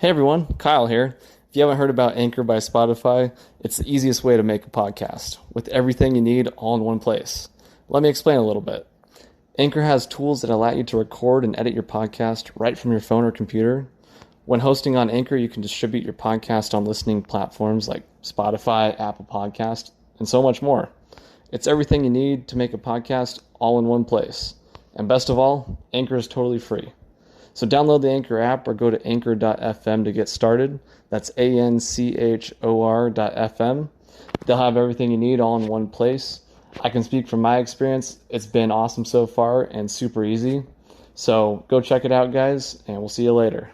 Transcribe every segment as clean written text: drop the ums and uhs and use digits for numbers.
Hey everyone, Kyle here. If you haven't heard about Anchor by Spotify, it's the easiest way to make a podcast with everything you need all in one place. Let me explain a little bit. Anchor has tools that allow you to record and edit your podcast right from your phone or computer. When hosting on Anchor, you can distribute your podcast on listening platforms like Spotify, Apple Podcast, and so much more. It's everything you need to make a podcast all in one place. And best of all, Anchor is totally free. So download the Anchor app or go to anchor.fm to get started. That's anchor.fm. They'll have everything you need all in one place. I can speak from my experience. It's been awesome so far and super easy. So go check it out, guys, and we'll see you later.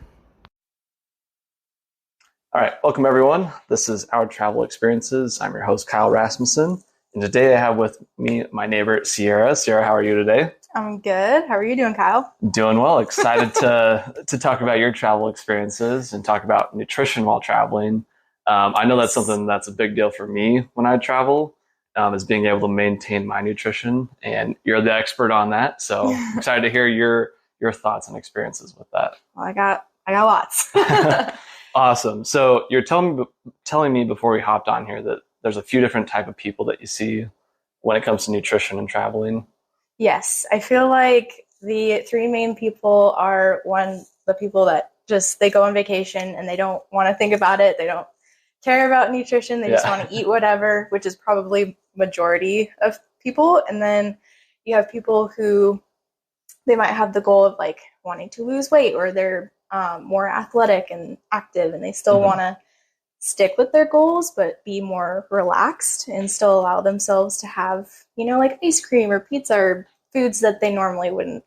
All right, welcome everyone. This is Our Travel Experiences. I'm your host, Kyle Rasmussen. And today I have with me my neighbor, Sierra. Sierra, how are you today? I'm good. How are you doing, Kyle? Doing well. Excited to talk about your travel experiences and talk about nutrition while traveling. I know that's something that's a big deal for me when I travel, is being able to maintain my nutrition. And you're the expert on that. So excited to hear your thoughts and experiences with that. Well, I got lots. Awesome. So you're telling me before we hopped on here that there's a few different type of people that you see when it comes to nutrition and traveling. Yes, I feel like the three main people are the people that they go on vacation and they don't want to think about it. They don't care about nutrition. They just want to eat whatever, which is probably majority of people. And then you have people who they might have the goal of like wanting to lose weight, or they're more athletic and active, and they still want to stick with their goals, but be more relaxed and still allow themselves to have, like ice cream or pizza or foods that they normally wouldn't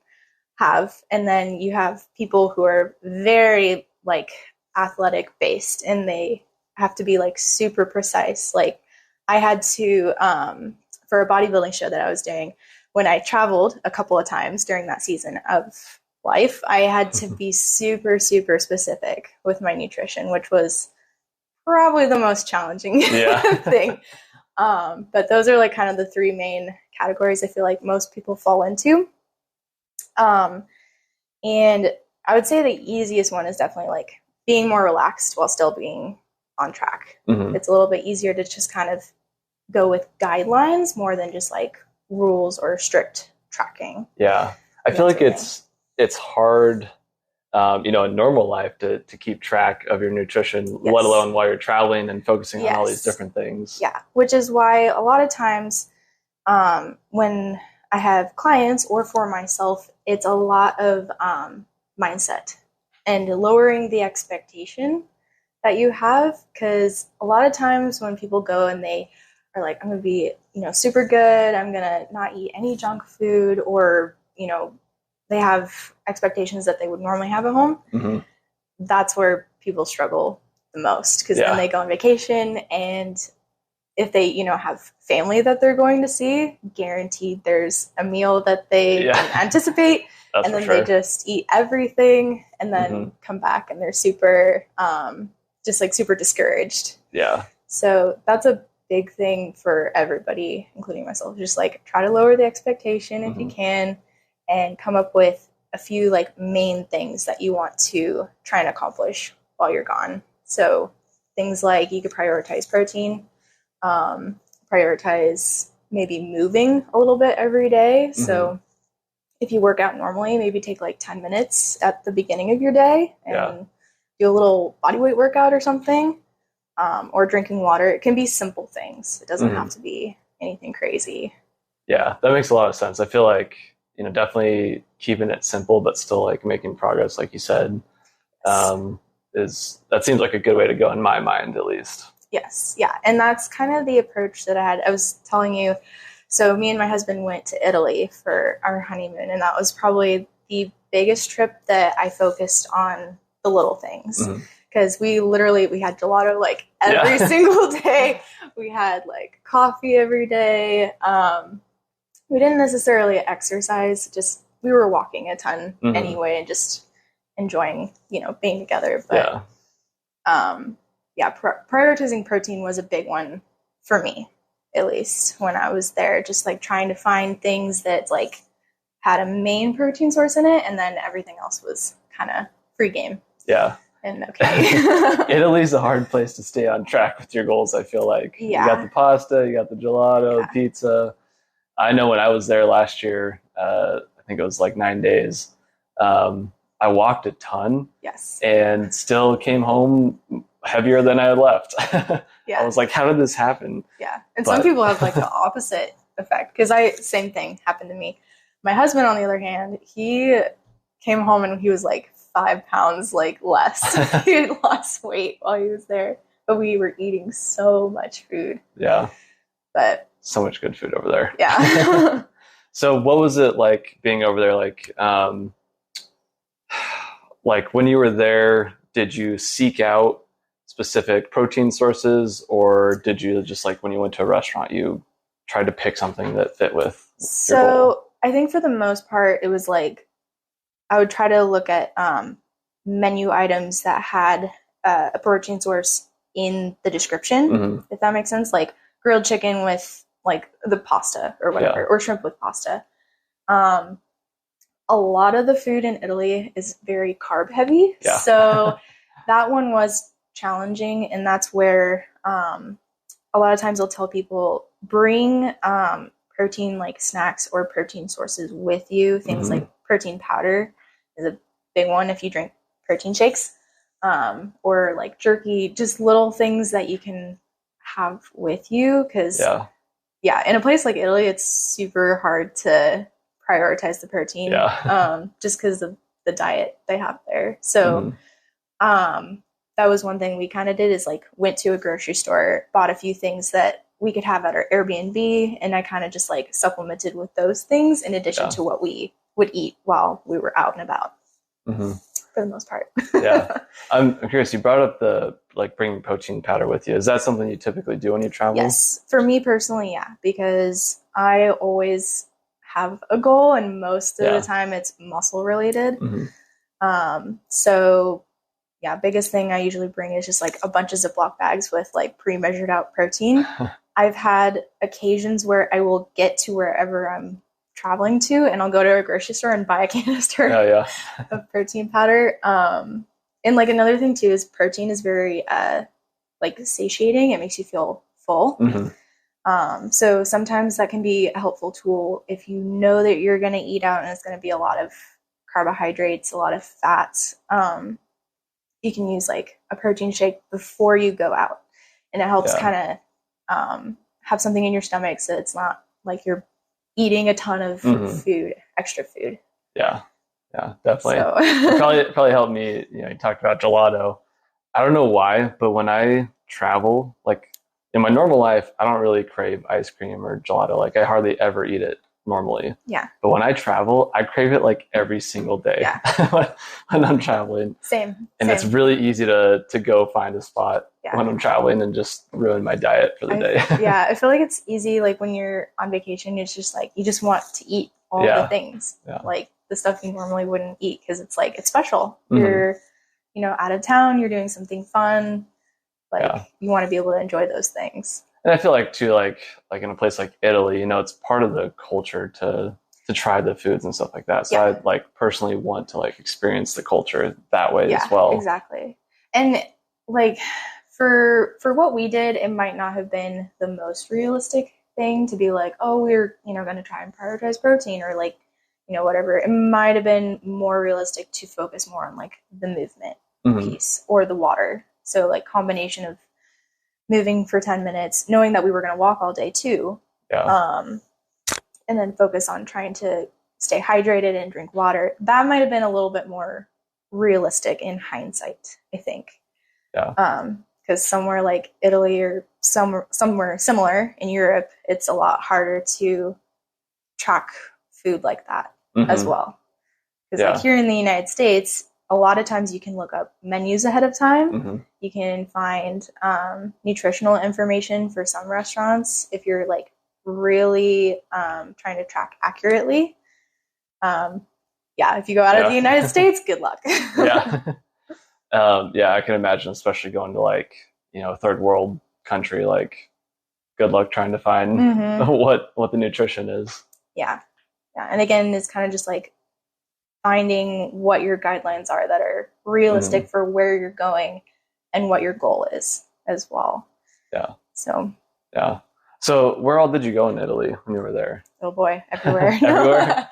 have. And then you have people who are very like athletic based, and they have to be like super precise. Like I had to, for a bodybuilding show that I was doing, when I traveled a couple of times during that season of life, I had to be super, super specific with my nutrition, which was probably the most challenging thing. But those are like kind of the three main categories I feel like most people fall into. And I would say the easiest one is definitely like being more relaxed while still being on track. It's a little bit easier to just kind of go with guidelines more than just like rules or strict tracking. Yeah. I feel like it's hard, in normal life to keep track of your nutrition, let alone while you're traveling and focusing on all these different things. Yeah, which is why a lot of times when I have clients or for myself, it's a lot of mindset and lowering the expectation that you have. Because a lot of times when people go and they are like, I'm going to be, super good, I'm going to not eat any junk food, or, they have expectations that they would normally have at home. That's where people struggle the most, because then they go on vacation, and if they, have family that they're going to see, guaranteed there's a meal that they anticipate. And then they just eat everything and then come back and they're super, just like super discouraged. Yeah. So that's a big thing for everybody, including myself. Just like try to lower the expectation if you can, and come up with a few like main things that you want to try and accomplish while you're gone. So things like you could prioritize protein, prioritize maybe moving a little bit every day. So if you work out normally, maybe take like 10 minutes at the beginning of your day and do a little body weight workout or something, or drinking water. It can be simple things. It doesn't have to be anything crazy. Yeah, that makes a lot of sense. I feel like, definitely keeping it simple, but still like making progress, like you said, that seems like a good way to go in my mind, at least. Yes. Yeah. And that's kind of the approach that I had. I was telling you, so me and my husband went to Italy for our honeymoon, and that was probably the biggest trip that I focused on the little things. Because we had gelato like every single day. We had like coffee every day. We didn't necessarily exercise, just we were walking a ton anyway, and just enjoying, being together. But prioritizing protein was a big one for me, at least when I was there, just like trying to find things that like had a main protein source in it, and then everything else was kind of free game. Yeah. And okay. Italy's a hard place to stay on track with your goals, I feel like. Yeah. You got the pasta, you got the gelato, pizza. I know when I was there last year, I think it was like 9 days, I walked a ton. Yes. And still came home heavier than I had left. Yeah. I was like, how did this happen? Yeah. And some people have like the opposite effect, because same thing happened to me. My husband, on the other hand, he came home and he was like 5 pounds like less. He had lost weight while he was there, but we were eating so much food. Yeah. But so much good food over there. Yeah. So what was it like being over there? Like when you were there, did you seek out specific protein sources, or did you just, like, when you went to a restaurant, you tried to pick something that fit with your goal? I think for the most part, it was like I would try to look at menu items that had a protein source in the description, if that makes sense. Like grilled chicken with like the pasta or whatever, or shrimp with pasta. A lot of the food in Italy is very carb heavy. Yeah. So that one was challenging. And that's where a lot of times I'll tell people, bring protein like snacks or protein sources with you. Things like protein powder is a big one if you drink protein shakes, or like jerky, just little things that you can have with you. Because in a place like Italy, it's super hard to prioritize the protein, just because of the diet they have there. So that was one thing we kind of did, is like went to a grocery store, bought a few things that we could have at our Airbnb, and I kind of just like supplemented with those things in addition to what we would eat while we were out and about, for the most part. I'm curious, you brought up the like bringing protein powder with you. Is that something you typically do when you travel? Yes, for me personally, because I always have a goal, and most of the time it's muscle related. So biggest thing I usually bring is just like a bunch of Ziploc bags with like pre-measured out protein. I've had occasions where I will get to wherever I'm traveling to, and I'll go to a grocery store and buy a canister of protein powder. And like another thing too is protein is very like satiating. It makes you feel full. So sometimes that can be a helpful tool if you know that you're going to eat out and it's going to be a lot of carbohydrates, a lot of fats. You can use like a protein shake before you go out, and it helps kind of have something in your stomach, so it's not like you're eating a ton of food, extra food. Yeah, definitely. So. It probably helped me. You talked about gelato. I don't know why, but when I travel, like in my normal life, I don't really crave ice cream or gelato. Like I hardly ever eat it normally. Yeah. But when I travel, I crave it like every single day. Yeah. When I'm traveling. Same. And it's really easy to go find a spot when I'm traveling and just ruin my diet for the day. I feel like it's easy. Like when you're on vacation, it's just like you just want to eat all the things, like the stuff you normally wouldn't eat, because it's like it's special. You're out of town. You're doing something fun. Like you want to be able to enjoy those things. And I feel like too, like in a place like Italy, it's part of the culture to try the foods and stuff like that. So I like personally want to like experience the culture that way as well. Exactly. And like for what we did, it might not have been the most realistic thing to be like, oh, we're going to try and prioritize protein, or like whatever. It might have been more realistic to focus more on like the movement piece or the water. So like combination of moving for 10 minutes, knowing that we were going to walk all day too. And then focus on trying to stay hydrated and drink water. That might have been a little bit more realistic in hindsight, I think. Because somewhere like Italy or somewhere similar in Europe, it's a lot harder to track food like that as well. Because like here in the United States, a lot of times you can look up menus ahead of time. You can find nutritional information for some restaurants if you're like really trying to track accurately. If you go out of the United States, good luck. I can imagine, especially going to like, a third world country, like good luck trying to find what the nutrition is. And again, it's kind of just like finding what your guidelines are that are realistic for where you're going and what your goal is as well. Yeah. So. Yeah. So where all did you go in Italy when you were there? Oh boy, everywhere. Everywhere?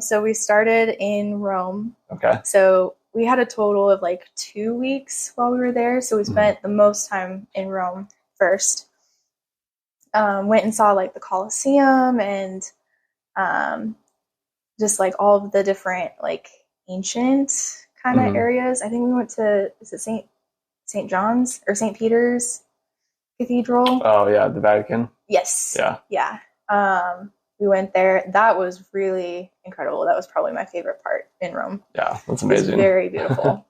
So we started in Rome. Okay. So we had a total of like 2 weeks while we were there. So we spent the most time in Rome first. Went and saw like the Colosseum and just like all of the different like ancient kind of areas. I think we went to, is it St. John's or St. Peter's Cathedral? Oh yeah, the Vatican. Yes. Yeah. We went there. That was really incredible. That was probably my favorite part in Rome. Yeah, that's amazing. It's very beautiful.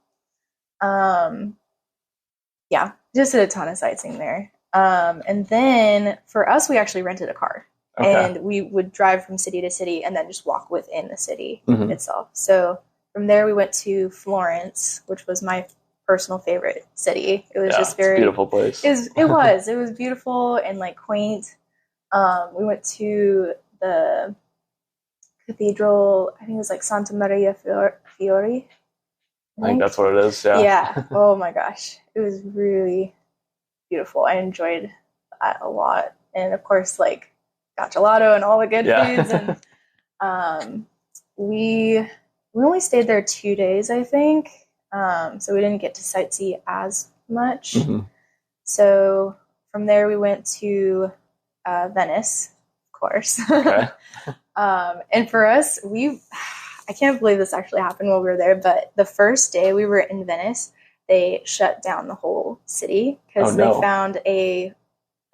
Yeah, just did a ton of sightseeing there. And then for us, we actually rented a car. Okay. And we would drive from city to city and then just walk within the city itself. So from there, we went to Florence, which was my personal favorite city. It was just very beautiful place. It was beautiful and like quaint. We went to the cathedral. I think it was like Santa Maria Fiori. I think that's what it is. Yeah. Yeah. Oh my gosh, it was really beautiful. I enjoyed that a lot, and of course, like got gelato and all the good foods. And we only stayed there 2 days, I think. So we didn't get to sightsee as much. So from there, we went to Venice, of course. Okay. And for us, I can't believe this actually happened while we were there, but the first day we were in Venice, they shut down the whole city because they found a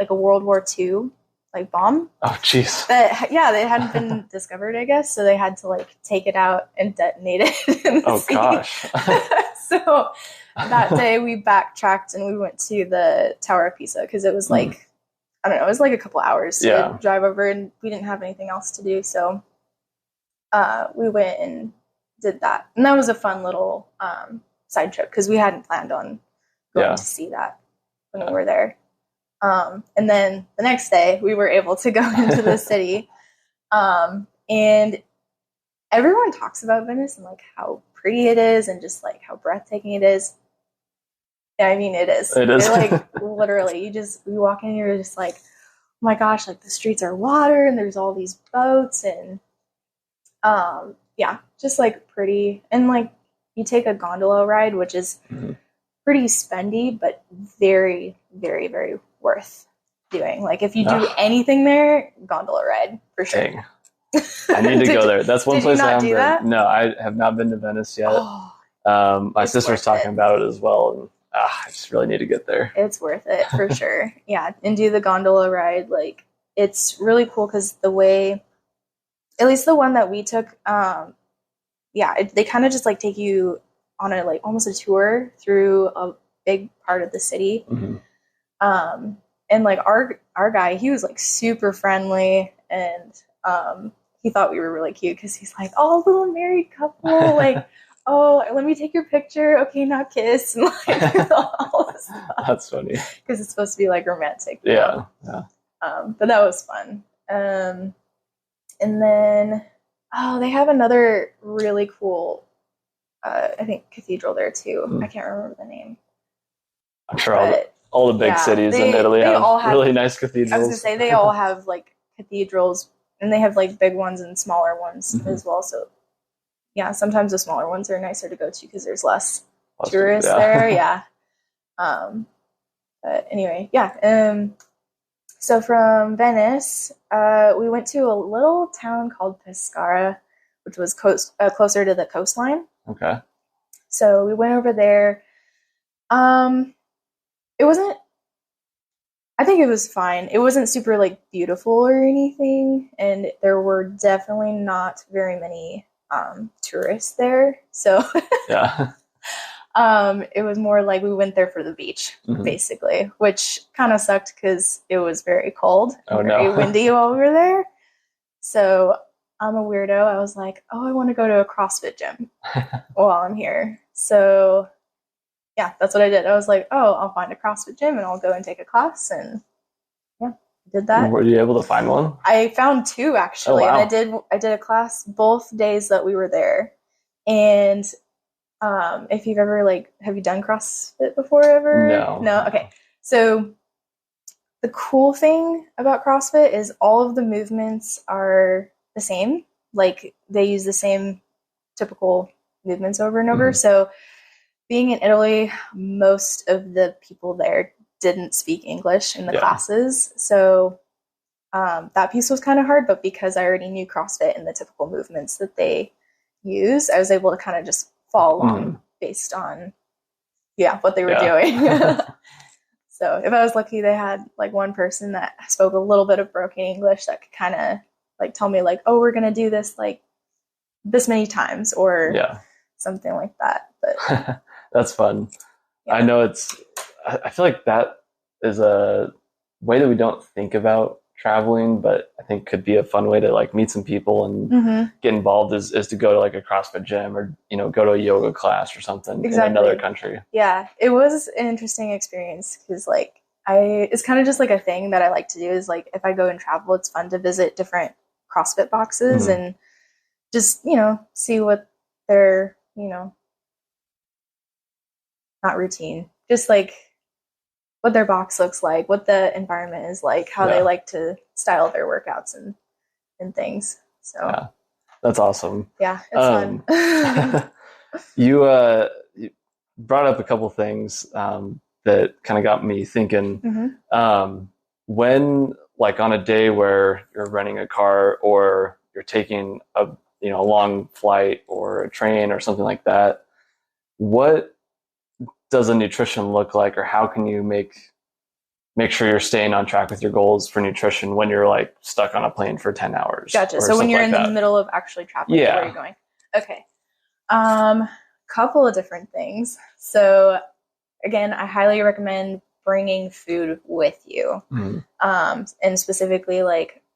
World War II like bomb. Oh, jeez. That they hadn't been discovered, I guess, so they had to like take it out and detonate it in the sea. Gosh. So that day we backtracked and we went to the Tower of Pisa because it was like I don't know, it was like a couple hours to drive over, and we didn't have anything else to do, so we went and did that, and that was a fun little side trip because we hadn't planned on going to see that when we were there. And then the next day we were able to go into the city, and everyone talks about Venice and like how pretty it is and just like how breathtaking it is. Yeah, I mean, it is. It is. Like literally, you walk in, you're just like, oh my gosh, like the streets are water and there's all these boats and just like pretty. And like you take a gondola ride, which is pretty spendy, but very, very, very worth doing. Like if you do anything there, gondola ride for sure. Dang. I need to go there. That's one place I haven't been. No, I have not been to Venice yet. My sister's talking about it as well, and I just really need to get there. It's worth it for sure. Yeah, and do the gondola ride. Like it's really cool because the way, at least the one that we took, they kind of just like take you on a like almost a tour through a big part of the city. And like our guy, he was like super friendly, and he thought we were really cute because he's like, oh, little married couple, like, oh, let me take your picture. Okay, now kiss. And like all this stuff. That's funny because it's supposed to be like romantic. Yeah. But that was fun. And then they have another really cool, I think cathedral there too. I can't remember the name. I'm sure all the big cities in Italy have really nice cathedrals. I was gonna say they all have like cathedrals, and they have like big ones and smaller ones as well. So yeah, sometimes the smaller ones are nicer to go to because there's less tourists there. Yeah. But anyway, so from Venice, we went to a little town called Pescara, which was closer to the coastline. Okay. So we went over there. I think it was fine. It wasn't super like beautiful or anything, and there were definitely not very many tourists there. So it was more like we went there for the beach, basically, which kind of sucked because it was very cold and very windy while we were there. So I'm a weirdo. I was like, oh, I want to go to a CrossFit gym while I'm here. So yeah, that's what I did. I was like, oh, I'll find a CrossFit gym and I'll go and take a class. And yeah, did that. Were you able to find one? I found two actually. Oh, wow. And I did a class both days that we were there. And if you've ever have you done CrossFit before ever? No? Okay. So the cool thing about CrossFit is all of the movements are the same. Like they use the same typical movements over and over. So being in Italy, most of the people there didn't speak English in the classes. So that piece was kind of hard, but because I already knew CrossFit and the typical movements that they use, I was able to kind of just follow along based on what they were doing. So if I was lucky, they had one person that spoke a little bit of broken English that could kind of tell me oh, we're going to do this this many times or something like that. But that's fun. I know I feel like that is a way that we don't think about traveling, but I think could be a fun way to meet some people and get involved is to go to a CrossFit gym or go to a yoga class or something in another country. Yeah, it was an interesting experience because it's kind of just a thing that I like to do is if I go and travel, it's fun to visit different CrossFit boxes and just see what their not routine, just what their box looks like, what the environment is like, how they like to style their workouts and things. So that's awesome. Yeah, it's fun. You brought up a couple things that kind of got me thinking. When on a day where you're renting a car or you're taking a long flight or a train or something like that, what does a nutrition look like, or how can you make sure you're staying on track with your goals for nutrition when you're stuck on a plane for 10 hours? Gotcha. So when you're in the middle of actually traveling, where you're going. Okay. Couple of different things. So again, I highly recommend bringing food with you. And specifically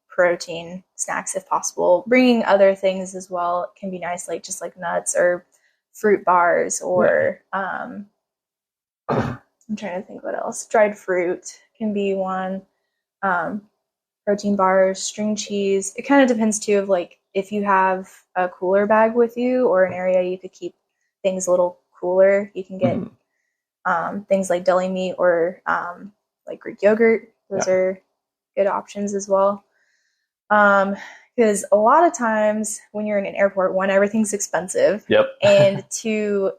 protein snacks if possible. Bringing other things as well can be nice, just nuts or fruit bars or I'm trying to think what else. Dried fruit can be one. Protein bars, string cheese. It kind of depends too of if you have a cooler bag with you or an area you could keep things a little cooler. You can get things like deli meat or Greek yogurt. Those are good options as well. Because a lot of times when you're in an airport, one, everything's expensive. And two,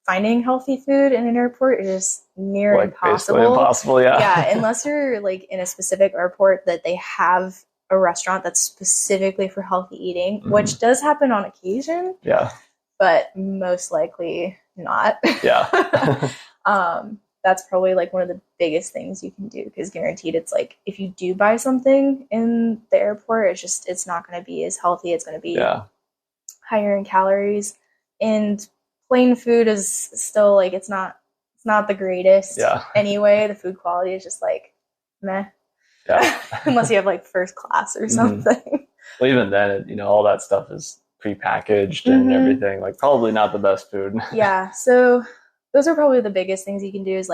finding healthy food in an airport is near impossible. Unless you're in a specific airport that they have a restaurant that's specifically for healthy eating, which does happen on occasion. But most likely not. That's probably one of the biggest things you can do, because guaranteed it's if you do buy something in the airport, it's not going to be as healthy. It's going to be higher in calories, and plain food is still it's not the greatest anyway. The food quality is just meh. Unless you have first class or something. Well, even then, all that stuff is prepackaged and everything. Probably not the best food. So those are probably the biggest things you can do is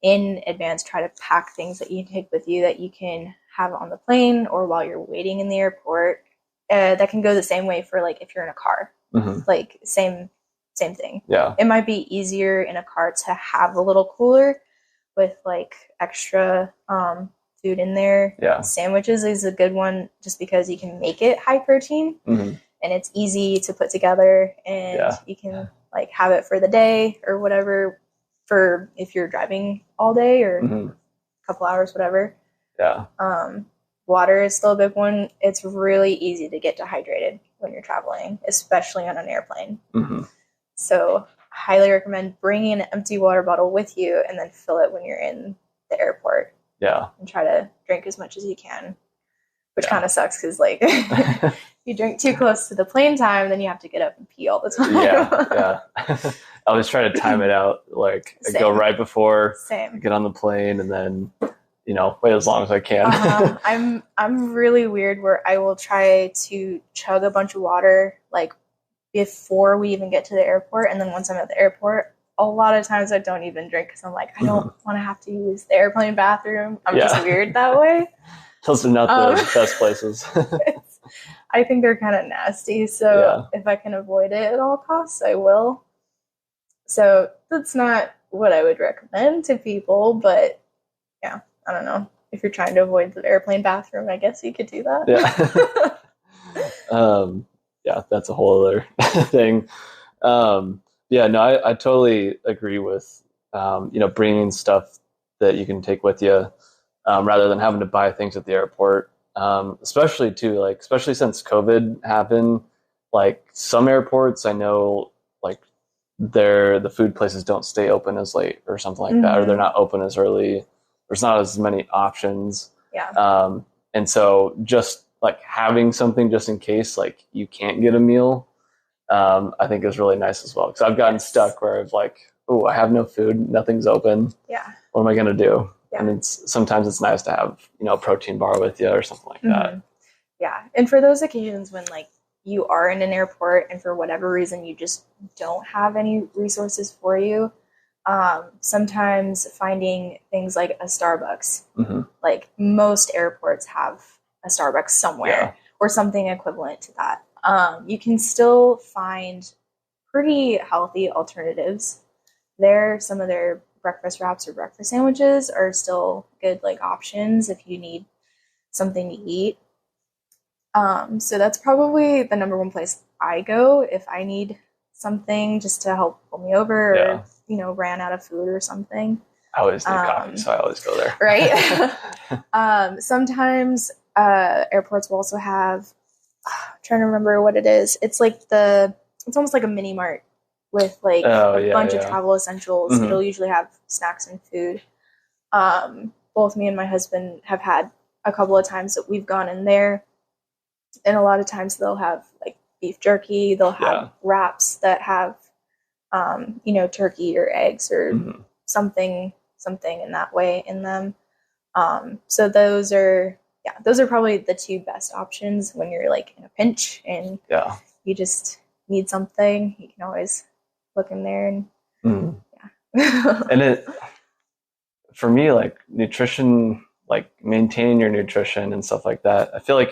in advance, try to pack things that you can take with you that you can have on the plane or while you're waiting in the airport. That can go the same way for if you're in a car, same thing. It might be easier in a car to have a little cooler with extra food in there. Sandwiches is a good one just because you can make it high protein and it's easy to put together, and you can have it for the day or whatever, for if you're driving all day or a couple hours, whatever. Water is still a big one. It's really easy to get dehydrated when you're traveling, especially on an airplane. So I highly recommend bringing an empty water bottle with you and then fill it when you're in the airport. And try to drink as much as you can, which kind of sucks because you drink too close to the plane time, then you have to get up and pee all the time. I always try to time it out. I go right before I get on the plane, and then wait as long as I can. I'm really weird where I will try to chug a bunch of water before we even get to the airport, and then once I'm at the airport, a lot of times I don't even drink because I'm I don't want to have to use the airplane bathroom. I'm just weird that way. Those are not the best places. I think they're kind of nasty. So if I can avoid it at all costs, I will. So that's not what I would recommend to people, but yeah, I don't know. If you're trying to avoid the airplane bathroom, I guess you could do that. Yeah, that's a whole other thing. Yeah, no, I totally agree with, bringing stuff that you can take with you, rather than having to buy things at the airport. Especially too, like, especially since COVID happened, like some airports I know, like the food places don't stay open as late or something like that, or they're not open as early. There's not as many options. Yeah. And so just like having something just in case, like you can't get a meal, I think is really nice as well. Because I've gotten stuck where I've like, oh, I have no food, nothing's open. Yeah. What am I going to do? Yeah. And sometimes it's nice to have, a protein bar with you or something like that. Yeah. And for those occasions when like you are in an airport and for whatever reason you just don't have any resources for you, sometimes finding things like a Starbucks, like most airports have a Starbucks somewhere or something equivalent to that. You can still find pretty healthy alternatives there. Some of their breakfast wraps or breakfast sandwiches are still good like options if you need something to eat. So that's probably the number one place I go if I need something just to help pull me over or, ran out of food or something. I always need coffee, so I always go there. Right? Sometimes airports will also have, I'm trying to remember what it is. It's almost like a mini mart with like a bunch of travel essentials. It'll usually have snacks and food. Both me and my husband have had a couple of times that we've gone in there. And a lot of times they'll have like beef jerky. They'll have wraps that have, turkey or eggs or something in that way in them. So those are probably the two best options when you're like in a pinch and you just need something. You can always look in there and and for me, like nutrition, like maintaining your nutrition and stuff like that, I feel like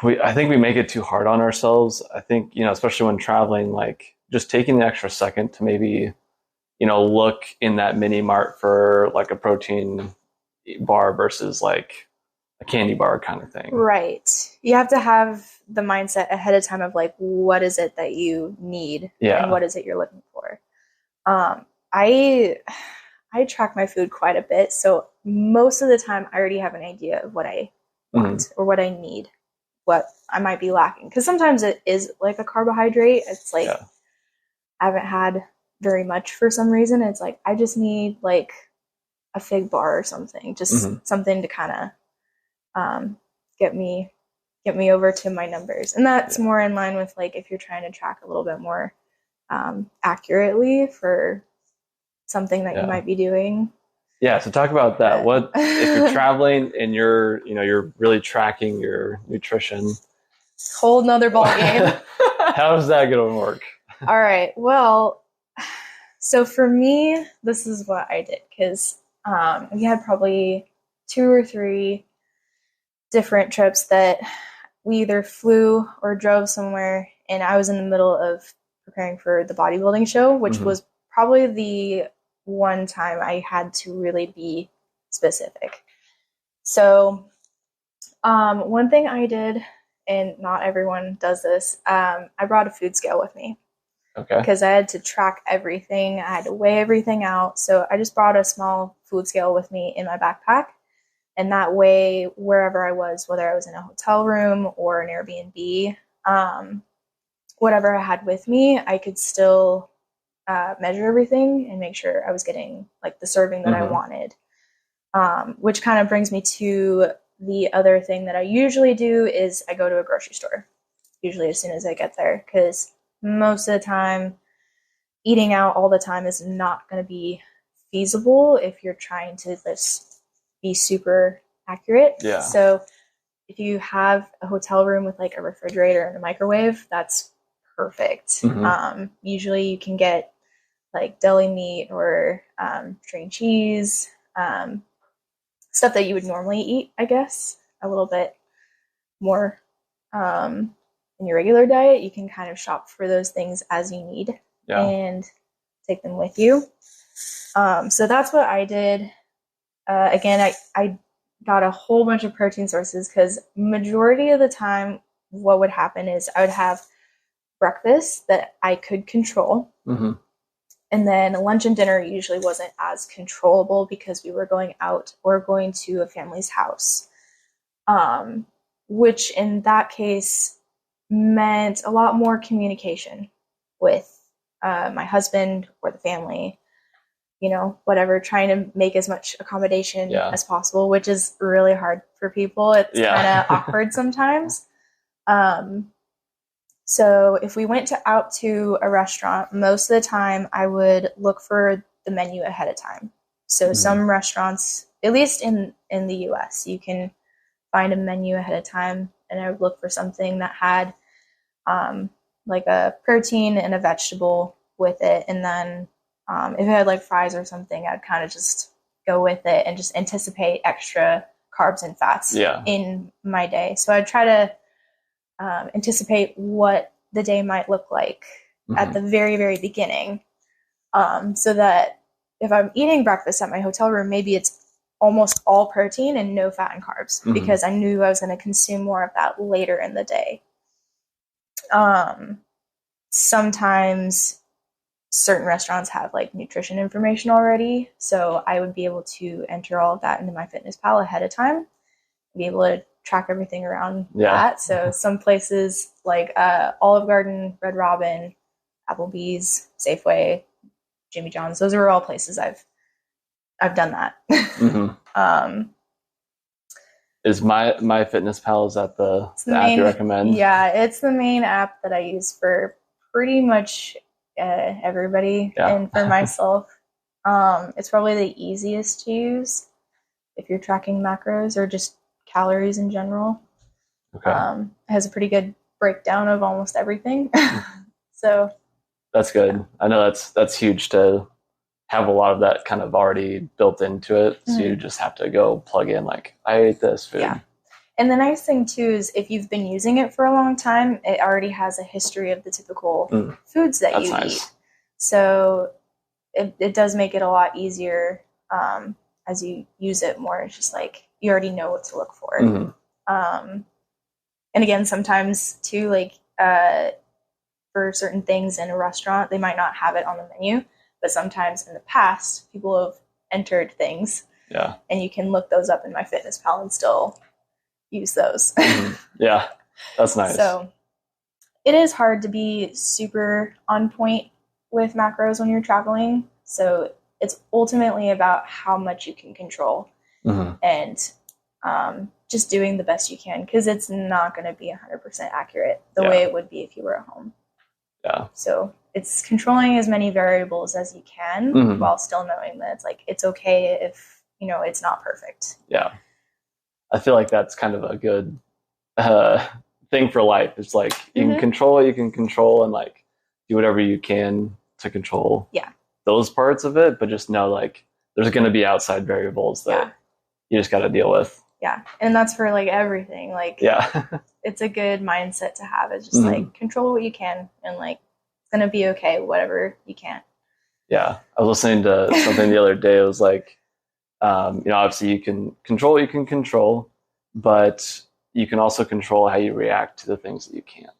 I think we make it too hard on ourselves. I think, especially when traveling, like just taking the extra second to maybe, look in that mini mart for like a protein bar versus like a candy bar kind of thing. Right. You have to have the mindset ahead of time of like, what is it that you need and what is it you're looking for? I track my food quite a bit. So most of the time I already have an idea of what I want or what I need, what I might be lacking. Because sometimes it is like a carbohydrate. It's like I haven't had very much for some reason. It's like I just need like a fig bar or something, just something to kind of get me over to my numbers. And that's more in line with like if you're trying to track a little bit more accurately for something that you might be doing. Yeah, so talk about that. What if you're traveling and you're really tracking your nutrition? Whole nother ball game. How is that going to work? All right. Well, so for me, this is what I did because we had probably 2 or 3 different trips that we either flew or drove somewhere, and I was in the middle of preparing for the bodybuilding show, which was probably the one time I had to really be specific. So one thing I did, and not everyone does this, I brought a food scale with me. Okay. Because I had to track everything. I had to weigh everything out. So I just brought a small food scale with me in my backpack. And that way, wherever I was, whether I was in a hotel room or an Airbnb, whatever I had with me, I could still measure everything and make sure I was getting like the serving that I wanted. Which kind of brings me to the other thing that I usually do is I go to a grocery store, usually as soon as I get there, because most of the time, eating out all the time is not going to be feasible if you're trying to just be super accurate. Yeah. So if you have a hotel room with like a refrigerator and a microwave, that's perfect. Usually you can get like deli meat or string cheese, stuff that you would normally eat, I guess, a little bit more in your regular diet, you can kind of shop for those things as you need and take them with you. So that's what I did. Again, I got a whole bunch of protein sources because majority of the time what would happen is I would have breakfast that I could control. Mm-hmm. And then lunch and dinner usually wasn't as controllable because we were going out or going to a family's house, which in that case meant a lot more communication with my husband or the family, whatever, trying to make as much accommodation as possible, which is really hard for people. It's kind of awkward sometimes. So if we went out to a restaurant, most of the time I would look for the menu ahead of time. So some restaurants, at least in the US, you can find a menu ahead of time, and I would look for something that had like a protein and a vegetable with it. And then if it had like fries or something, I'd kind of just go with it and just anticipate extra carbs and fats in my day. So I'd try to anticipate what the day might look like at the very, very beginning, so that if I'm eating breakfast at my hotel room, maybe it's almost all protein and no fat and carbs because I knew I was going to consume more of that later in the day. Sometimes certain restaurants have like nutrition information already, so I would be able to enter all of that into MyFitnessPal ahead of time, be able to track everything around that. So some places like Olive Garden, Red Robin, Applebee's, Safeway, Jimmy John's, those are all places I've done that. Is MyFitnessPal, is that the app you recommend? Yeah, it's the main app that I use for pretty much everybody, and for myself. It's probably the easiest to use if you're tracking macros or just calories in general. It has a pretty good breakdown of almost everything. So that's good. I know that's huge to have a lot of that kind of already built into it. So you just have to go plug in like, I ate this food. Yeah. And the nice thing too is if you've been using it for a long time, it already has a history of the typical foods that you eat. So it does make it a lot easier as you use it more. It's just like you already know what to look for. And again, sometimes too, like for certain things in a restaurant, they might not have it on the menu, but sometimes in the past, people have entered things. Yeah. And you can look those up in MyFitnessPal and still use those. Yeah, that's nice. So it is hard to be super on point with macros when you're traveling. So it's ultimately about how much you can control and just doing the best you can, because it's not going to be 100% accurate the way it would be if you were at home. Yeah. So it's controlling as many variables as you can while still knowing that it's okay if, it's not perfect. Yeah. I feel like that's kind of a good thing for life. It's like you can control what you can control and like do whatever you can to control those parts of it, but just know like there's going to be outside variables that you just got to deal with. Yeah. And that's for like everything. Like, it's a good mindset to have. It's just like control what you can and like it's going to be okay, whatever you can. Yeah. I was listening to something the other day. It was like, obviously you can control what you can control, but you can also control how you react to the things that you can't.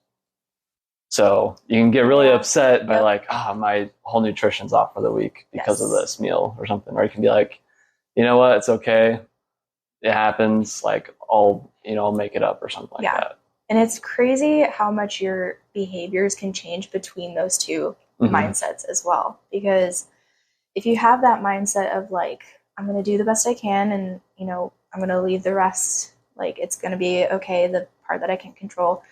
So you can get really upset by like, my whole nutrition's off for the week because of this meal or something. Or you can be like, you know what, it's okay. It happens. Like I'll make it up or something like that. And it's crazy how much your behaviors can change between those two mindsets as well. Because if you have that mindset of like, I'm going to do the best I can and, I'm going to leave the rest, like it's going to be okay, the part that I can control,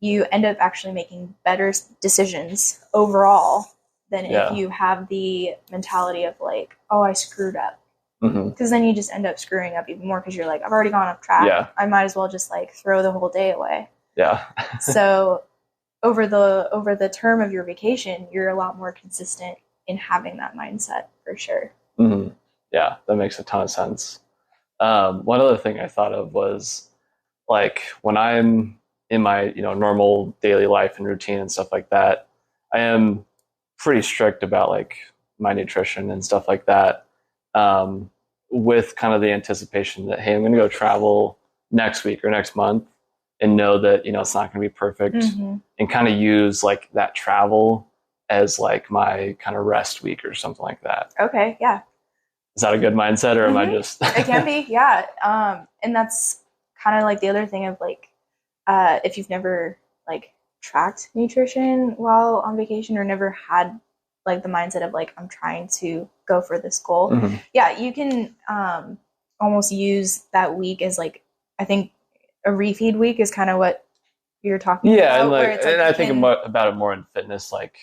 you end up actually making better decisions overall than if you have the mentality of like, oh, I screwed up. Because then you just end up screwing up even more because you're like, I've already gone off track. Yeah. I might as well just like throw the whole day away. Yeah. So over the term of your vacation, you're a lot more consistent in having that mindset for sure. Yeah, that makes a ton of sense. One other thing I thought of was like when I'm in my, normal daily life and routine and stuff like that, I am pretty strict about like my nutrition and stuff like that. With kind of the anticipation that, hey, I'm going to go travel next week or next month and know that, it's not going to be perfect, and kind of use like that travel as like my kind of rest week or something like that. Okay. Yeah. Is that a good mindset, or am I just? It can be. Yeah. And that's kind of like the other thing of like, if you've never like tracked nutrition while on vacation or never had like the mindset of like, I'm trying to go for this goal. Yeah, you can almost use that week as like, I think a refeed week is kind of what you're talking about. Yeah, and like, and I think about it more in fitness, like,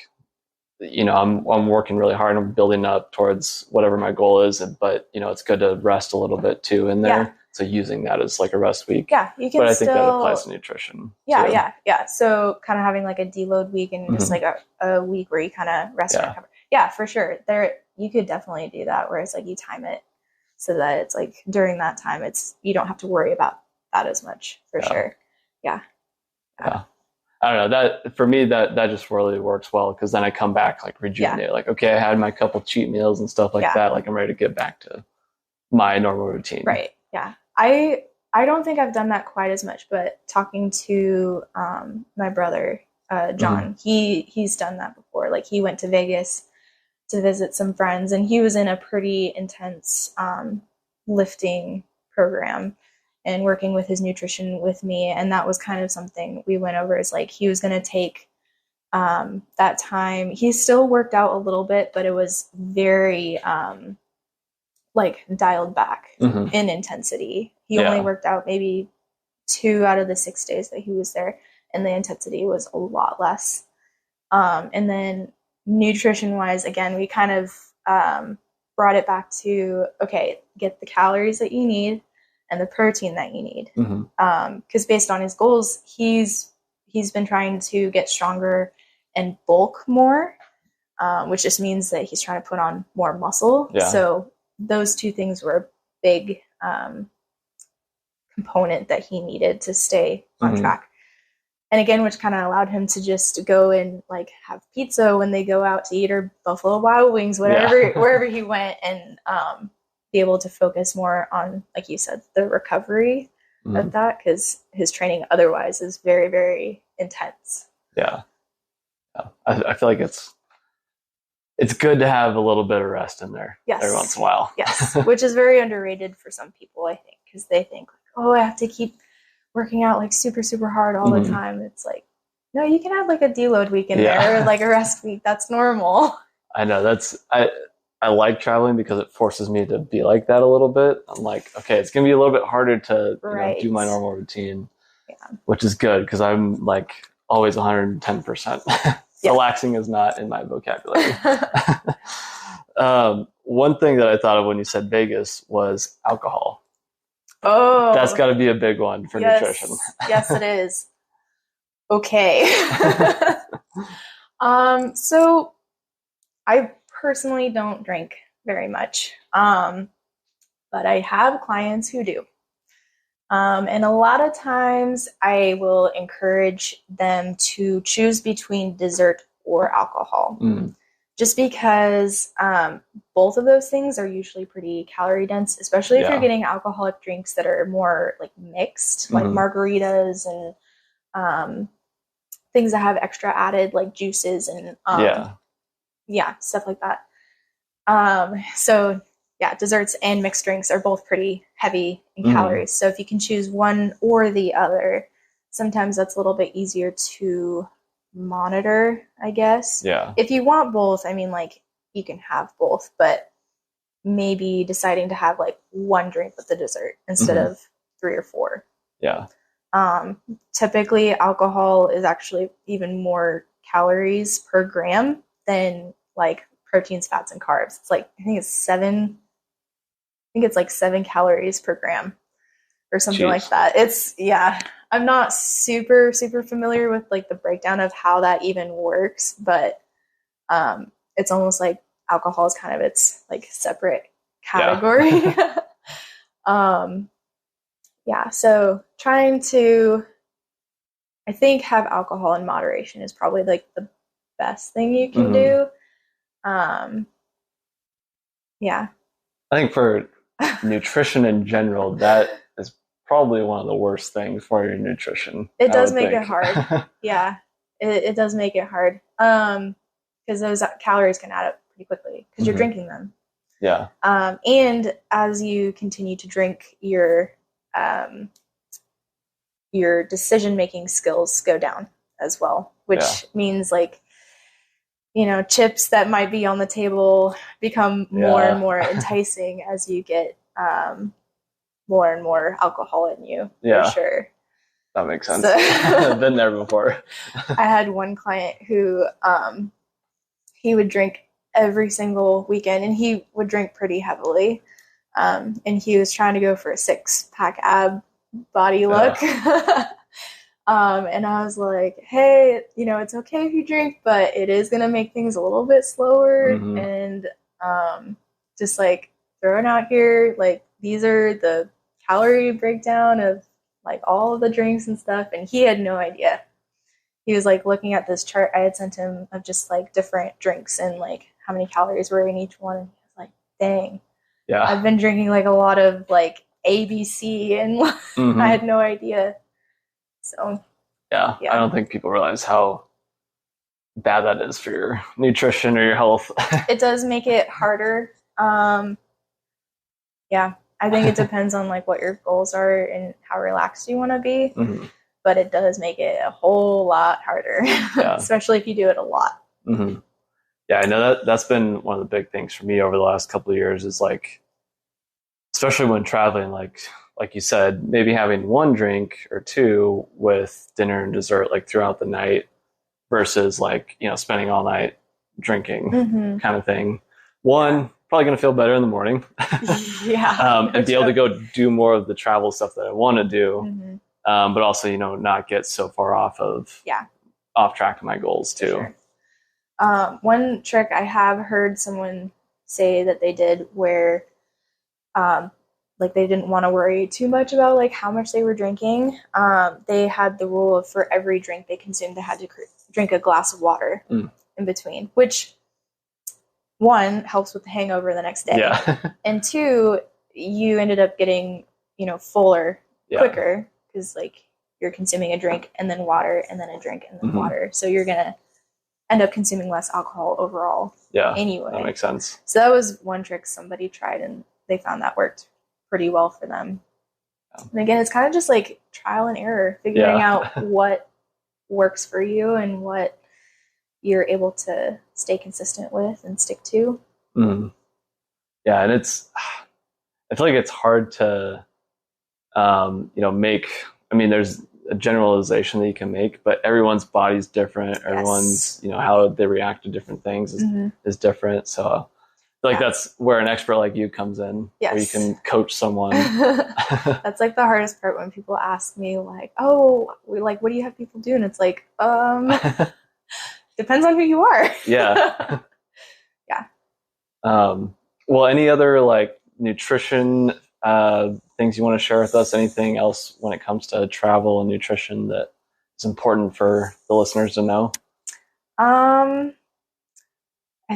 I'm working really hard. I'm building up towards whatever my goal is, but it's good to rest a little bit too in there. Yeah. So using that as like a rest week. Yeah, you can. But I think that applies to nutrition. Yeah, too. Yeah. So kind of having like a deload week and just like a week where you kind of rest and recover. Yeah, for sure. You could definitely do that, where it's like you time it so that it's like during that time, you don't have to worry about that as much. For sure. Yeah. I don't know, that for me, that just really works well, because then I come back like rejuvenated, like, okay, I had my couple cheat meals and stuff like that. Like I'm ready to get back to my normal routine. Right. Yeah. I don't think I've done that quite as much, but talking to my brother, John, he's done that before. Like he went to Vegas to visit some friends, and he was in a pretty intense lifting program and working with his nutrition with me. And that was kind of something we went over, is like he was going to take that time. He still worked out a little bit, but it was very like dialed back in intensity. He only worked out maybe 2 out of the 6 days that he was there, and the intensity was a lot less. And then nutrition wise, again, we kind of brought it back to, okay, get the calories that you need and the protein that you need. Because based on his goals, he's been trying to get stronger and bulk more, which just means that he's trying to put on more muscle. So those two things were a big component that he needed to stay on track. And again, which kind of allowed him to just go and like have pizza when they go out to eat, or Buffalo Wild Wings, wherever he went, and be able to focus more on, like you said, the recovery of that, because his training otherwise is very, very intense. I feel like it's good to have a little bit of rest in there every once in a while. Which is very underrated for some people, I think, because they think, oh, I have to keep working out like super, super hard all the time. It's like, no, you can have like a deload week in there, or like a rest week. That's normal. I know, I like traveling because it forces me to be like that a little bit. I'm like, okay, it's going to be a little bit harder to do my normal routine, which is good, because I'm like always 110%. Relaxing is not in my vocabulary. One thing that I thought of when you said Vegas was alcohol. Oh, that's got to be a big one for nutrition. Yes, it is. Okay. So I personally don't drink very much, but I have clients who do. And a lot of times I will encourage them to choose between dessert or alcohol, just because both of those things are usually pretty calorie dense, especially if you're getting alcoholic drinks that are more like mixed, like margaritas and things that have extra added like juices and stuff like that. So desserts and mixed drinks are both pretty heavy in calories. So if you can choose one or the other, sometimes that's a little bit easier to monitor, I guess. If you want both, I mean, like, you can have both, but maybe deciding to have like one drink with the dessert instead of 3 or 4. Typically alcohol is actually even more calories per gram than like proteins, fats, and carbs. It's like, I think it's like 7 calories per gram or something like that. I'm not super, super familiar with like the breakdown of how that even works, but it's almost like alcohol is kind of its like separate category. Yeah, so trying to, I think, have alcohol in moderation is probably like the best thing you can do. Yeah. I think for nutrition in general, that is probably one of the worst things for your nutrition. It does make it hard. Yeah, it does make it hard. Because those calories can add up pretty quickly because you're drinking them. Yeah. And as you continue to drink, your decision-making skills go down as well, which means like, chips that might be on the table become more and more enticing as you get more and more alcohol in you, for sure. That makes sense. I've been there before. I had one client who he would drink every single weekend, and he would drink pretty heavily. And he was trying to go for a 6-pack ab body look. And I was like, hey, it's okay if you drink, but it is going to make things a little bit slower. And just like throwing out here, like these are the calorie breakdown of like all of the drinks and stuff. And he had no idea. He was like looking at this chart I had sent him of just like different drinks and like how many calories were in each one. And he was like, dang, I've been drinking like a lot of like ABC and I had no idea. So yeah, I don't think people realize how bad that is for your nutrition or your health. It does make it harder. Yeah, I think it depends on like what your goals are and how relaxed you want to be. But it does make it a whole lot harder, especially if you do it a lot. Yeah, I know that's been one of the big things for me over the last couple of years is like, especially when traveling, like you said, maybe having one drink or two with dinner and dessert like throughout the night versus like, spending all night drinking kind of thing. One, probably going to feel better in the morning. And be able to go do more of the travel stuff that I want to do. But also, not get so far off track of my goals too. Sure. One trick I have heard someone say that they did where like they didn't want to worry too much about like how much they were drinking. They had the rule of for every drink they consumed, they had to drink a glass of water in between, which one helps with the hangover the next day. And two, you ended up getting, fuller quicker because like you're consuming a drink and then water and then a drink and then water. So you're going to end up consuming less alcohol overall. Anyway. That makes sense. So that was one trick somebody tried and they found that worked pretty well for them. And again, it's kind of just like trial and error, figuring out what works for you and what you're able to stay consistent with and stick to. Yeah, and I feel like it's hard to, make. I mean, there's a generalization that you can make, but everyone's body's different. Everyone's, how they react to different things is different. So I feel like that's where an expert like you comes in, where you can coach someone. That's like the hardest part when people ask me like, oh, what do you have people do? And it's like, depends on who you are. Yeah. Well, any other like nutrition things you want to share with us? Anything else when it comes to travel and nutrition that is important for the listeners to know? I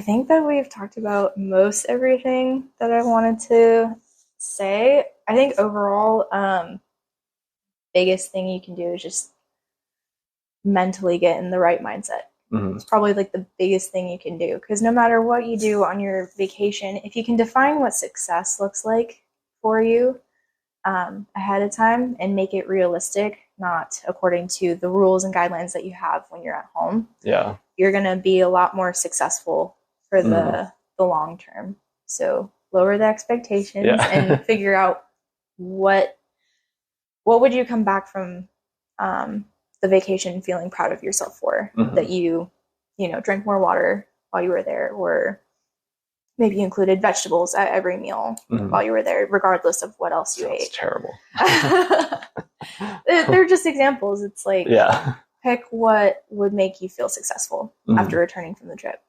think that we've talked about most everything that I wanted to say. I think overall, biggest thing you can do is just mentally get in the right mindset. It's probably like the biggest thing you can do, because no matter what you do on your vacation, if you can define what success looks like for you ahead of time and make it realistic, not according to the rules and guidelines that you have when you're at home, you're going to be a lot more successful for the long term. So lower the expectations and figure out what would you come back from the vacation feeling proud of yourself for, that you drank more water while you were there, or maybe you included vegetables at every meal while you were there, regardless of what else you ate. It's terrible. They're just examples. It's like, pick what would make you feel successful after returning from the trip.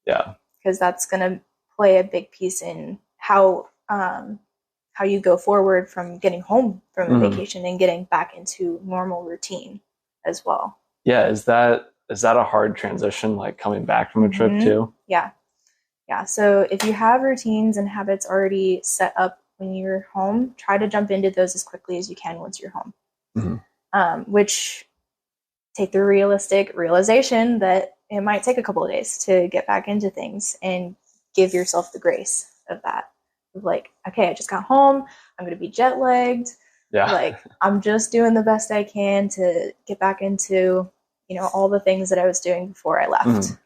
Because that's going to play a big piece in how how you go forward from getting home from a vacation and getting back into normal routine as well. Yeah. Is that a hard transition, like coming back from a trip too? Yeah. Yeah. So if you have routines and habits already set up when you're home, try to jump into those as quickly as you can once you're home. Which take the realistic realization that it might take a couple of days to get back into things, and give yourself the grace of that. Of like, okay, I just got home. I'm going to be jet lagged. Yeah. Like, I'm just doing the best I can to get back into, all the things that I was doing before I left.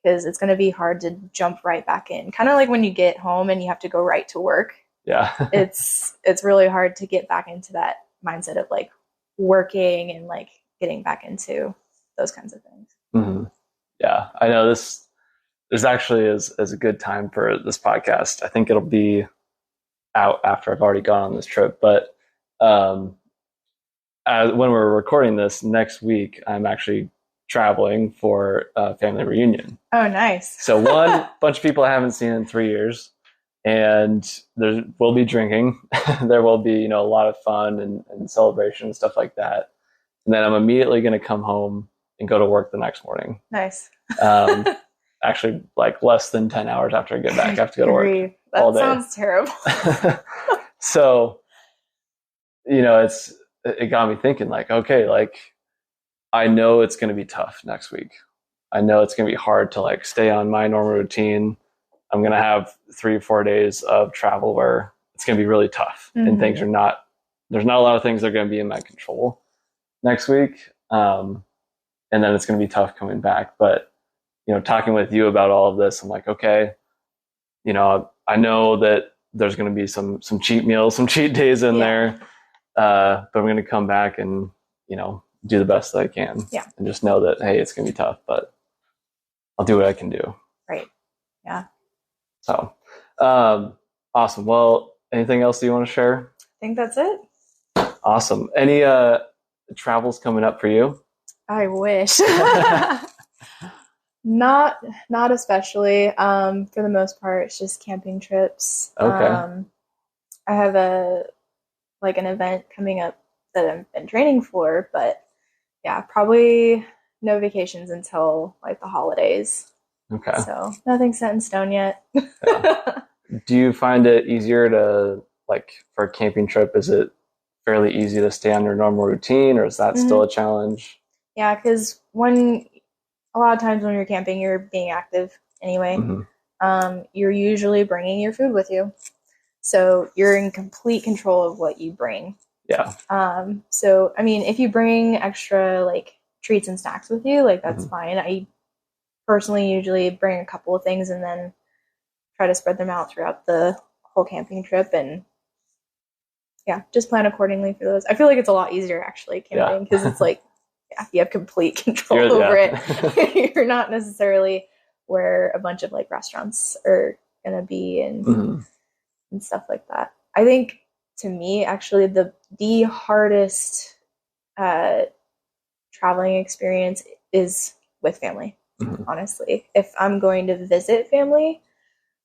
Because it's going to be hard to jump right back in. Kind of like when you get home and you have to go right to work. Yeah. it's really hard to get back into that mindset of like working and like getting back into those kinds of things. Yeah, I know this actually is a good time for this podcast. I think it'll be out after I've already gone on this trip, but when we're recording this next week, I'm actually traveling for a family reunion. Oh, nice. So one bunch of people I haven't seen in 3 years, and there will be drinking. There will be, a lot of fun and celebration and stuff like that. And then I'm immediately going to come home and go to work the next morning. Nice. Actually, like less than 10 hours after I get back, I have to go to work all day. That sounds terrible. So, it got me thinking like, okay, like I know it's going to be tough next week. I know it's going to be hard to like stay on my normal routine. I'm going to have 3 or 4 days of travel where it's going to be really tough and there's not a lot of things that are going to be in my control next week. And then it's going to be tough coming back. But, talking with you about all of this, I'm like, okay, I know that there's going to be some cheat meals, some cheat days in there. But I'm going to come back and, do the best that I can. Yeah. And just know that, hey, it's going to be tough, but I'll do what I can do. Right. Yeah. So, awesome. Well, anything else that you want to share? I think that's it. Awesome. Any travels coming up for you? I wish. Not especially. For the most part, it's just camping trips. Okay. I have an event coming up that I've been training for, but yeah, probably no vacations until like the holidays. Okay. So nothing set in stone yet. Yeah. Do you find it easier to, like, for a camping trip, is it fairly easy to stay on your normal routine, or is that still a challenge? Yeah, because a lot of times when you're camping, you're being active anyway. You're usually bringing your food with you. So you're in complete control of what you bring. Yeah. So, I mean, if you bring extra like treats and snacks with you, like that's fine. I personally usually bring a couple of things and then try to spread them out throughout the whole camping trip, and just plan accordingly for those. I feel like it's a lot easier actually camping because it's like, you have complete control over it. You're not necessarily where a bunch of like restaurants are gonna be and stuff like that. I think to me, actually, the hardest traveling experience is with family. Honestly, if I'm going to visit family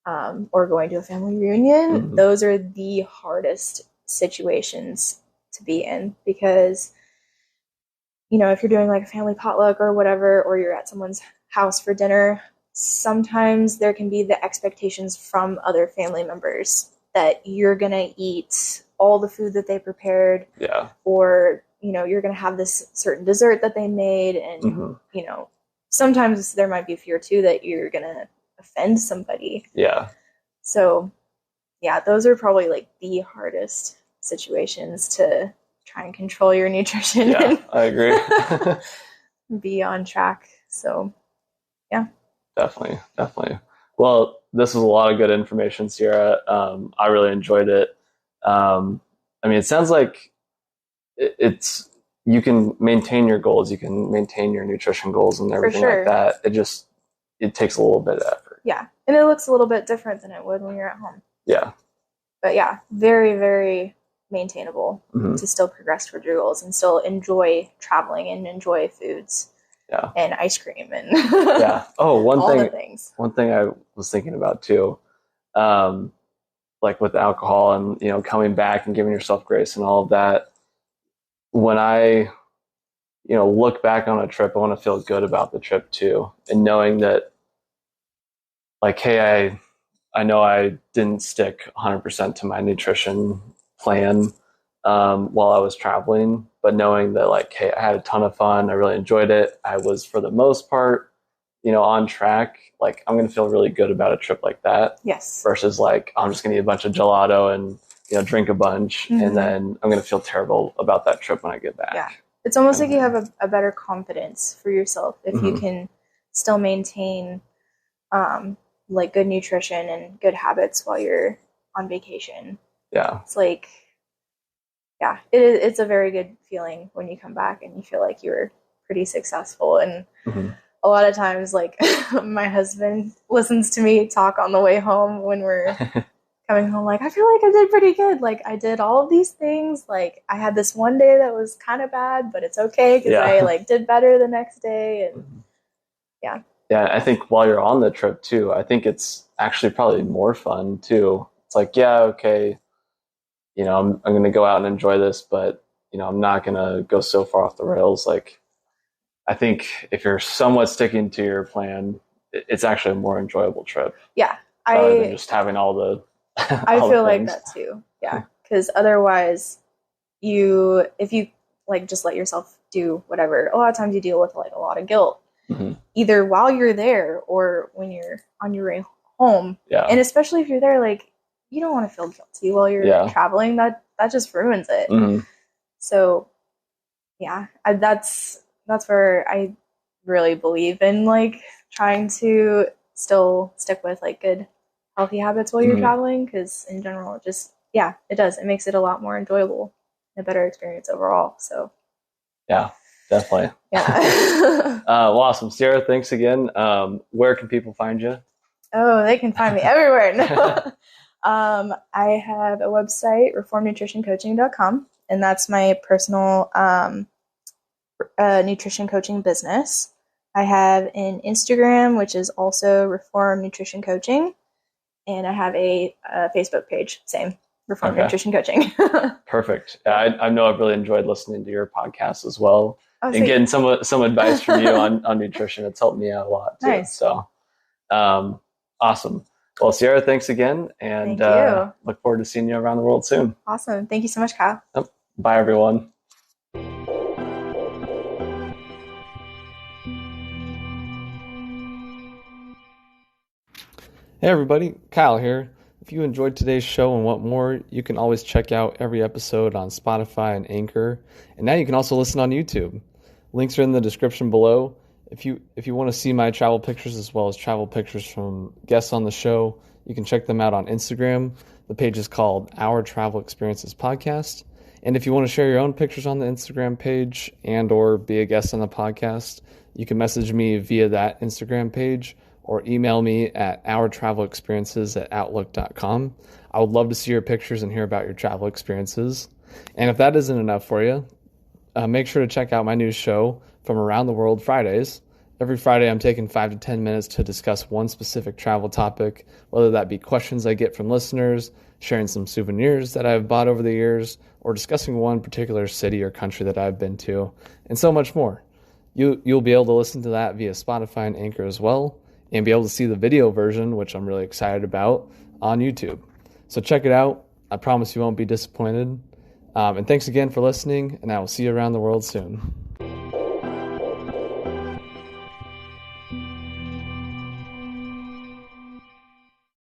or going to a family reunion, those are the hardest situations to be in, because if you're doing like a family potluck or whatever, or you're at someone's house for dinner, sometimes there can be the expectations from other family members that you're going to eat all the food that they prepared. Yeah. Or, you're going to have this certain dessert that they made. And, sometimes there might be a fear too that you're going to offend somebody. Yeah. So, those are probably like the hardest situations to try and control your nutrition. Yeah, I agree. Be on track. So, yeah. Definitely. Well, this was a lot of good information, Sierra. I really enjoyed it. It sounds like you can maintain your goals, you can maintain your nutrition goals and everything like that. It takes a little bit of effort. Yeah. And it looks a little bit different than it would when you're at home. Yeah. But very, very maintainable to still progress toward your goals and still enjoy traveling and enjoy foods. Yeah. And ice cream and yeah. Oh, all the things. One thing I was thinking about too. like with alcohol and, coming back and giving yourself grace and all of that. When I, look back on a trip, I want to feel good about the trip too. And knowing that, like, hey, I know I didn't stick 100% to my nutrition plan while I was traveling, but knowing that, like, hey, I had a ton of fun. I really enjoyed it. I was, for the most part, on track. Like, I'm going to feel really good about a trip like that. Yes. Versus like, I'm just going to eat a bunch of gelato and, drink a bunch. And then I'm going to feel terrible about that trip when I get back. Yeah. It's almost like you have a better confidence for yourself if you can still maintain like good nutrition and good habits while you're on vacation. Yeah. It's like, yeah, it's a very good feeling when you come back and you feel like you were pretty successful. And a lot of times, like, my husband listens to me talk on the way home when we're coming home, like, I feel like I did pretty good. Like, I did all of these things. Like, I had this one day that was kind of bad, but it's okay because I, like, did better the next day. And yeah. Yeah, I think while you're on the trip, too, I think it's actually probably more fun, too. It's like, yeah, okay, I'm going to go out and enjoy this, but, I'm not going to go so far off the rails. Like, I think if you're somewhat sticking to your plan, it's actually a more enjoyable trip. Yeah. Rather than just having all the I feel like that too. Yeah. Because otherwise if you like just let yourself do whatever, a lot of times you deal with like a lot of guilt, either while you're there or when you're on your way home. Yeah. And especially if you're there, like, you don't want to feel guilty while you're traveling. That just ruins it. So yeah, that's where I really believe in, like, trying to still stick with like good healthy habits while you're traveling, because in general it just it does, it makes it a lot more enjoyable and a better experience overall. So yeah, definitely. Well, awesome, Sarah, thanks again. Where can people find you? Oh, they can find me everywhere. No. I have a website, reformnutritioncoaching.com, and that's my personal nutrition coaching business. I have an Instagram, which is also Reform Nutrition Coaching, and I have a Facebook page, same, Reform Nutrition Coaching. Perfect. I know I've really enjoyed listening to your podcast as well, and getting some advice from you on nutrition. It's helped me out a lot too. Nice. So awesome. Well, Sierra, thanks again, and look forward to seeing you around the world soon. Awesome. Thank you so much, Kyle. Yep. Bye, everyone. Hey everybody, Kyle here. If you enjoyed today's show and want more, you can always check out every episode on Spotify and Anchor. And now you can also listen on YouTube. Links are in the description below. If you want to see my travel pictures as well as travel pictures from guests on the show, you can check them out on Instagram. The page is called Our Travel Experiences Podcast. And if you want to share your own pictures on the Instagram page and or be a guest on the podcast, you can message me via that Instagram page or email me at ourtravelexperiences@outlook.com. I would love to see your pictures and hear about your travel experiences. And if that isn't enough for you, make sure to check out my new show, From Around the World Fridays. Every Friday, I'm taking 5 to 10 minutes to discuss one specific travel topic, whether that be questions I get from listeners, sharing some souvenirs that I've bought over the years, or discussing one particular city or country that I've been to, and so much more. You'll be able to listen to that via Spotify and Anchor as well, and be able to see the video version, which I'm really excited about, on YouTube. So check it out. I promise you won't be disappointed. And thanks again for listening, and I will see you around the world soon.